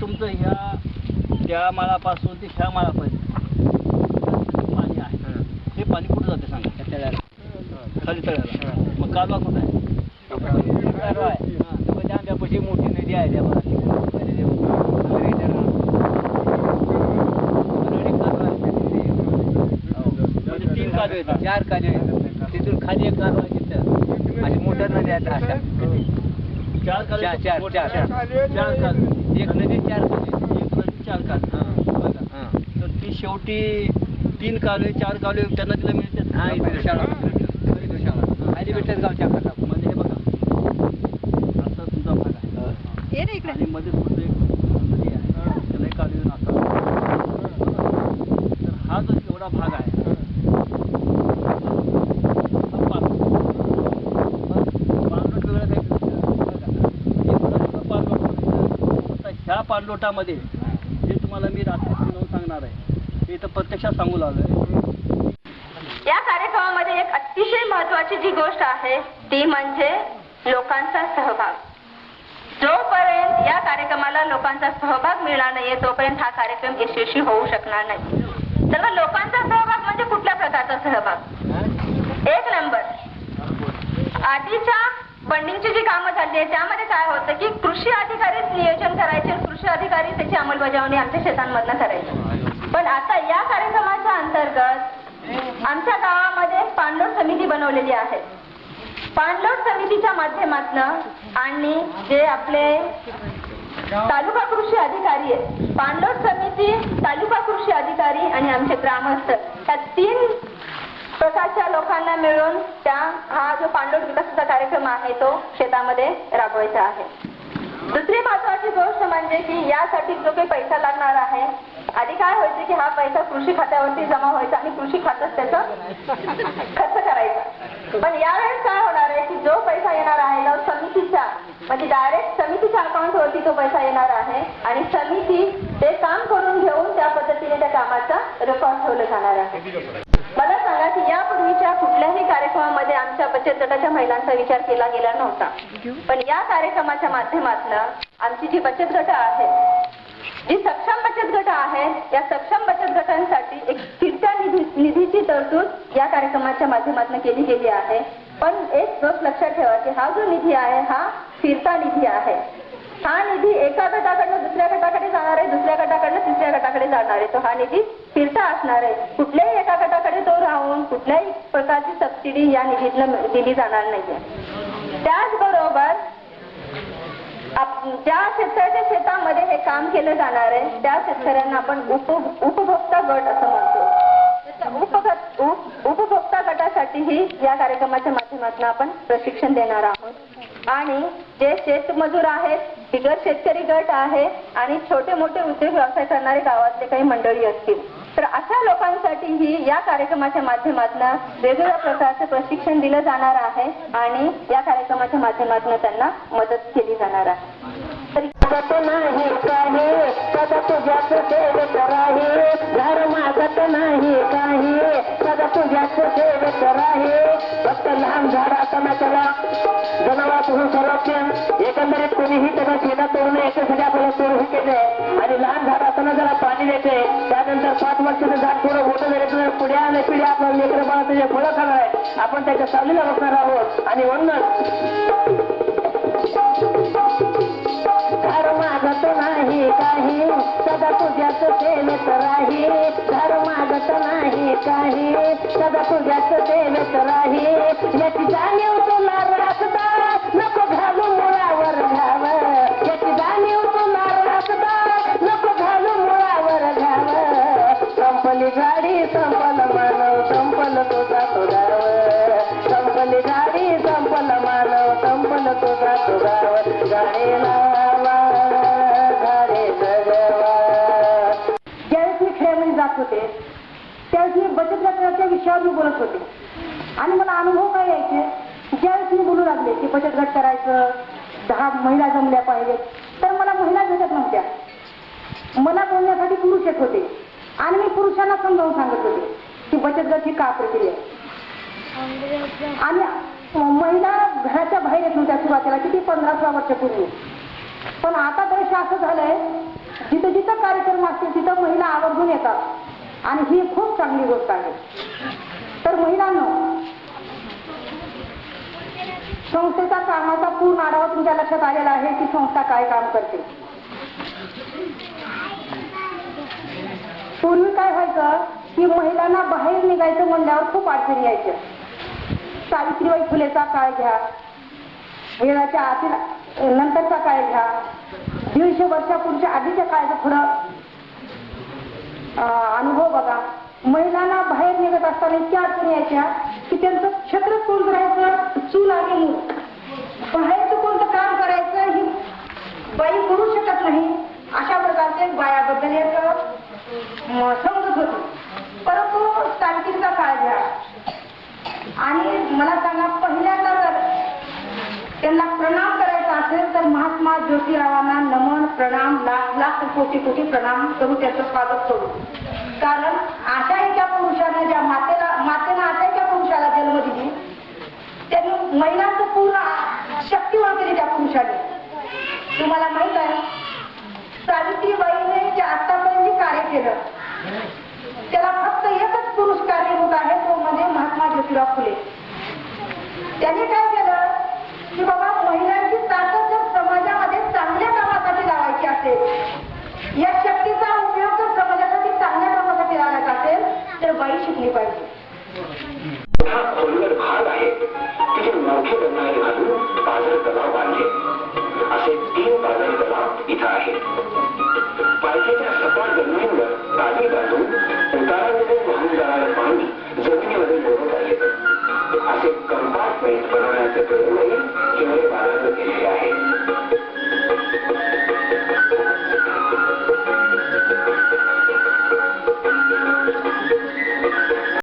तुमचं ह्या त्या माळापासून ते ह्या माळापर्यंत पाणी आहे, हे पाणी कुठं जाते सांगा? तळ्याला, खाली तळ्याला. मग कालवा कुठं आहे? कालवा आहे आंब्यापाशी मोठी नदी आहे त्या तीन कालवे येतात, 4 कालवे येतात. तिथून खाली एक कालवा आहे तिथं, अशी मोठ्या नद्या आहेत अशा 4 कालवे. 4 कालवे, एक नदी 4 कालवे, एक नदी 4 कालवे. तर ती शेवटी 3 कालवे 4 कालवे त्या नदीला मिळतात. हा, इथे शाळा खाली भेटतात गावच्या म्हणजे हे बघा असा तुमचा भाग आहे आणि मध्ये तुमचं एक नदी आहे त्याला कालवे नाका. तर हा जो एवढा भाग आहे ह्या पाणलोटामध्ये जे तुम्हाला मी रात्री समजावून सांगणार आहे ते इथं प्रत्यक्षात सांगू लागलोय. या कार्यक्रमामध्ये एक अतिशय महत्त्वाची जी गोष्ट आहे ती म्हणजे लोकांचा सहभाग. जोपर्यंत या कार्यक्रमाला लोकांचा सहभाग मिळणार नाहीये तोपर्यंत हा कार्यक्रम यशस्वी होऊ शकणार नाही. तर मग लोकांचा सहभाग म्हणजे कुठल्या प्रकारचा सहभाग? 1 नंबर, आधीच्या फंडिंगची जी कामं झाली आहे त्यामध्ये काय होतं की कृषी अधिकारीच नियोजन करायचे, कृषी अधिकारी त्याची अंमलबजावणी आमच्या शेतांमधनं करायचे. पण आता या कार्यक्रमाच्या अंतर्गत आमच्या गावामध्ये पाणलोट समिती बनवलेली आहे. पाणलोट समितीच्या माध्यमातून आणि जे आपले तालुका कृषी अधिकारी आहे, पाणलोट समिती, तालुका कृषी अधिकारी आणि आमचे ग्रामस्थ या 3 प्रकारच्या लोकांना मिळून हा जो पाणलोट विकासाचा कार्यक्रम आहे तो शेतामध्ये राबवायचा आहे. दुसरी महत्वाची गोष्ट म्हणजे की यासाठी जो काही पैसा लागणार आहे, आधी काय व्हायचे की हा पैसा कृषी खात्यावरती जमा व्हायचा आणि कृषी खात्यात त्याचा खर्च करायचा. पण यावेळेस काय होणार आहे की जो पैसा येणार आहे तो समितीच्या म्हणजे डायरेक्ट समितीच्या अकाउंटवरती तो पैसा येणार आहे आणि समिती ते काम करून घेऊन त्या पद्धतीने त्या कामाचा रेकॉर्ड ठेवलं जाणार आहे. मला सांगा की यापूर्वीच्या कुठल्याही कार्यक्रमामध्ये आमच्या बचत गटाच्या महिलांचा विचार केला गेला नव्हता. पण या कार्यक्रमाच्या माध्यमातून आमची जी बचत गट आहेत, जी सक्षम बचत गट आहेत, या सक्षम बचत गटांसाठी एक फिरत्या निधीची तरतूद या कार्यक्रमाच्या माध्यमातून केली गेली आहे. पण एक गोष्ट लक्षात ठेवा की हा जो निधी आहे हा फिरता निधी आहे. हा निधी एका गटाकडनं दुसऱ्या गटाकडे जाणार आहे, दुसऱ्या गटाकडनं तिसऱ्या गटाकडे जाणार आहे. तो हा निधी फिरता असणार आहे. कुठल्याही एका गटाकडे तो राहून कुठल्याही प्रकारची सबसिडी या निधीतनं दिली जाणार नाहीये. त्याचबरोबर ज्या शेतकऱ्याच्या शेतामध्ये हे काम केलं जाणार आहे त्या शेतकऱ्यांना आपण उपभोक्ता गट असं म्हणतो. उपभोक्ता गटासाठीही या कार्यक्रमाच्या माध्यमातून आपण प्रशिक्षण देणार आहोत. आणि जे शेतमजूर आहेत, बिगर शेतकरी गट आहे आणि छोटे मोठे उद्योग व्यवसाय करणारे गावातले काही मंडळी असतील तर अशा लोकांसाठीही या कार्यक्रमाच्या माध्यमातून वेगवेगळ्या प्रकारचे प्रशिक्षण दिलं जाणार आहे आणि या कार्यक्रमाच्या माध्यमातून त्यांना मदत केली जाणार आहे. नाही काही सदा तुझ्याच सेवेत राही, घर मागत नाही काही सदा तुझ्याच सेवेत राही. फक्त लहान झाडाचा नकला जनावरांपासून संरक्षण, एकंदरीत कोणीही त्याचा शेतात तोडू नये याच्यासाठी आपल्याला सुरू केले आणि लहान झाड असताना जरा पाणी देते. त्यानंतर 5 वर्षाचं झाड थोडं मोठं झालं पुढ्या आणि पिढ्या आपल्या लेकर बाळाचं जे फळं खाणार आहे आपण त्याच्या सावलीला बसणार आहोत. आणि म्हणूनच घर मागत नाही काही सदा तुझ्याच सेवेत राही, घर मागत नाही काही सदा तुझ्याच सेवेत राही. याची जाणीव तुला राखता नको घालू मुळावर घाव, याची जाणीव तुला राखता नको घालू मुळावर घाव. संपली गाडी संपल मानव संपल तुझा तुझाव, संपली गाडी संपल मानव संपल तुझा तुझाव. गाडीला होते त्यावेळेस मी बचत गटाच्या विषयावर मी बोलत होते आणि मला अनुभव काय यायचे. ज्यावेळेस मी बोलू लागले की बचत गट करायचं, 10 महिला जमल्या पाहिजेत तर मला महिला भेटत नव्हत्या. मला बोलण्यासाठी पुरुष येत होते आणि मी पुरुषांना समजावून सांगत होते की बचत गट ही का प्रक्रिया आहे. आणि महिला घराच्या बाहेर येत नव्हत्या सुरुवातीला, किती 15-16 वर्षापूर्वी. पण आता तर असं झालंय कार्यक्रम असतील तिथं महिला आवर्जून येतात आणि ही खूप चांगली गोष्ट आहे. तर महिलांनो, संस्थेचा कामाचा पूर्ण आढावा तुमच्या लक्षात आलेला आहे की संस्था काय काम करते. पूर्वी काय व्हायचं की महिलांना बाहेर निघायचं म्हणल्यावर खूप अडचणी यायच्या. सावित्रीबाई फुलेचा काळ घ्या, वेळाच्या आतील नंतरचा काळ घ्या, 150 वर्षापूर्वीच्या आधीच्या काळाचा थोडं अनुभव बघा. महिलांना बाहेर निघत असताना इतक्या अडचणी यायच्या की त्यांचं क्षेत्र कोण करायचं, चूल आणि मूल, बाहेरचं कोणतं काम करायचं ही बाई करू शकत नाही. अशा प्रकारचे बायाबद्दल एक समजत होती. परंतु सावित्रीचा काळ घ्या आणि मला सांगा, पहिल्यांदा जर त्यांना प्रणाम करायचा असेल तर महात्मा ज्योतिरावांना नमन प्रणाम, लाख लाख कोटी कोटी प्रणाम करू, त्याचं स्वागत करू. कारण आशाईच्या पुरुषाने ज्या मातेनं आशाईच्या पुरुषाला जन्म दिली, त्यांनी महिलांचं पूर्ण शक्तिवान केली त्या पुरुषाने. तुम्हाला माहित आहे, सावित्रीबाईने जे आतापर्यंत जे कार्य केलं त्याला फक्त एकच पुरुष कारणीभूत आहे, तो म्हणजे महात्मा ज्योतिराव फुले. त्यांनी काय केलं की बाबा, महिलांची ताकद जर समाजामध्ये चांगल्या कामासाठी लावायची असेल, या शक्तीचा उपयोग जर समाजासाठी चांगल्या कामासाठी लावायचा असेल तर बाई शिकली पाहिजे. हा खोलवर भाग आहे, तिथे मोठे बनणारे घालून पाझर तलाव बांधले. असे 3 पाझर तलाव इथं आहेत.